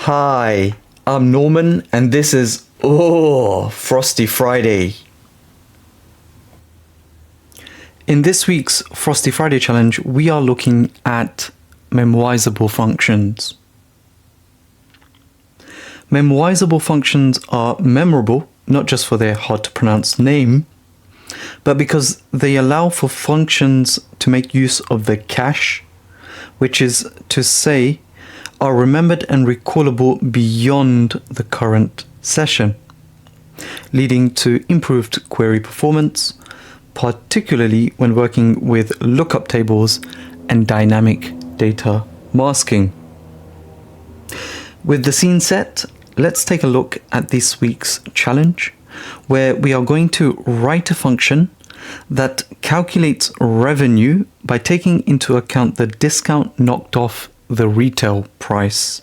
Hi, I'm Norman, and this is Frosty Friday. In this week's Frosty Friday challenge, we are looking at memoizable functions. Memoizable functions are memorable, not just for their hard to pronounce name, but because they allow for functions to make use of the cache, which is to say, are remembered and recallable beyond the current session, leading to improved query performance, particularly when working with lookup tables and dynamic data masking. With the scene set, let's take a look at this week's challenge, where we are going to write a function that calculates revenue by taking into account the discount knocked off the retail price.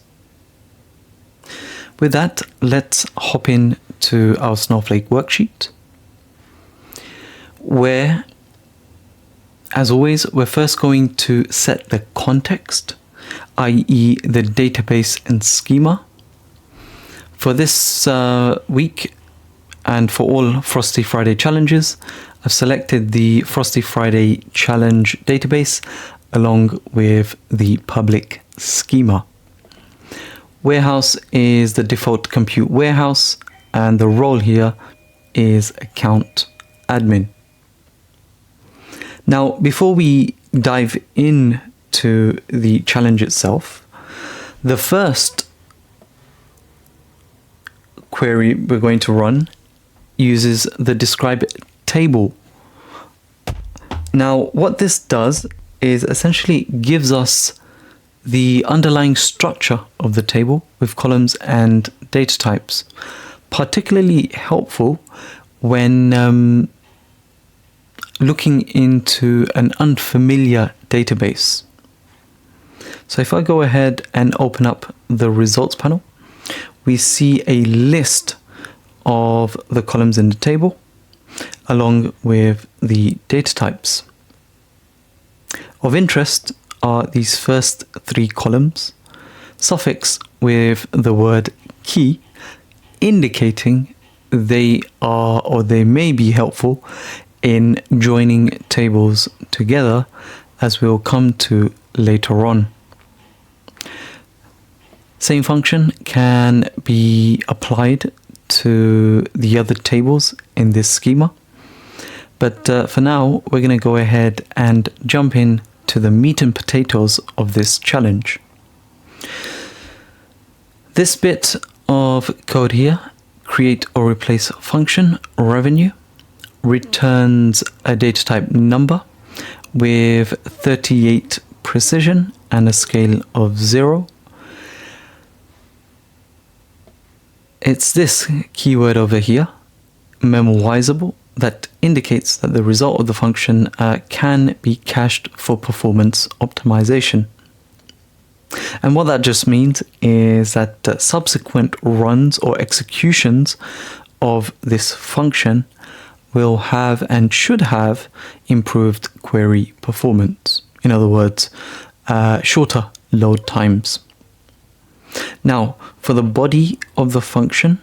With that, let's hop in to our Snowflake worksheet, where, as always, we're first going to set the context, i.e. the database and schema. For this week, and for all Frosty Friday challenges, I've selected the Frosty Friday challenge database along with the public schema. Warehouse is the default compute warehouse, and the role here is account admin. Now, before we dive into the challenge itself, the first query we're going to run uses the describe table. Now, what this does is essentially gives us the underlying structure of the table with columns and data types, particularly helpful when looking into an unfamiliar database. So if I go ahead and open up the results panel, we see a list of the columns in the table along with the data types. Of interest are these first three columns, suffix with the word key, indicating they are or they may be helpful in joining tables together, as we'll come to later on. Same function can be applied to the other tables in this schema, but for now we're going to go ahead and jump in to the meat and potatoes of this challenge. This bit of code here, create or replace function revenue, returns a data type number with 38 precision and a scale of 0. It's this keyword over here, memoizable, that indicates that the result of the function can be cached for performance optimization. And what that just means is that subsequent runs or executions of this function will have and should have improved query performance. In other words, shorter load times. Now, for the body of the function,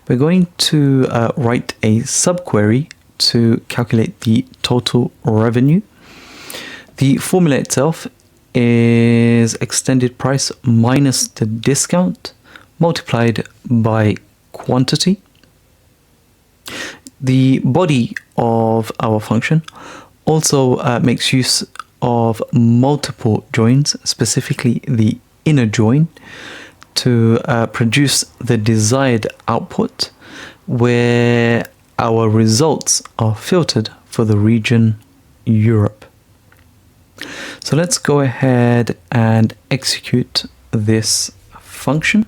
we're going to write a subquery to calculate the total revenue. The formula itself is extended price minus the discount multiplied by quantity. The body of our function also makes use of multiple joins, specifically the inner join, to produce the desired output where our results are filtered for the region Europe. So let's go ahead and execute this function.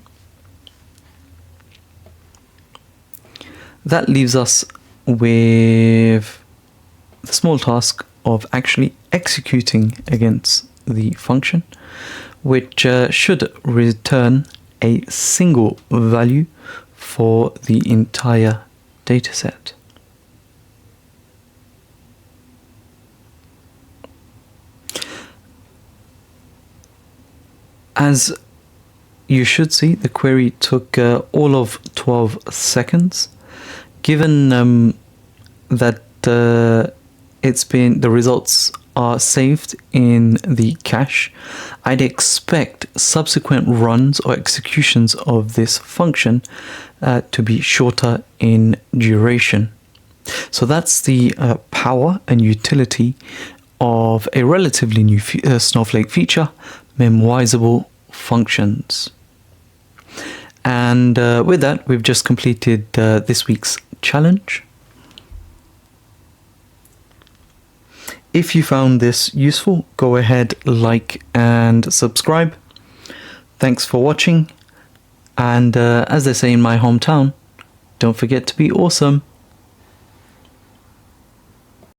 That leaves us with the small task of actually executing against the function, which should return a single value for the entire dataset. As you should see the query took all of 12 seconds. Given that the results are saved in the cache, I'd expect subsequent runs or executions of this function to be shorter in duration. So that's the power and utility of a relatively new Snowflake feature, Memoizable functions. And with that, we've just completed this week's challenge. If you found this useful, go ahead, like and subscribe. Thanks for watching. And as they say in my hometown, don't forget to be awesome.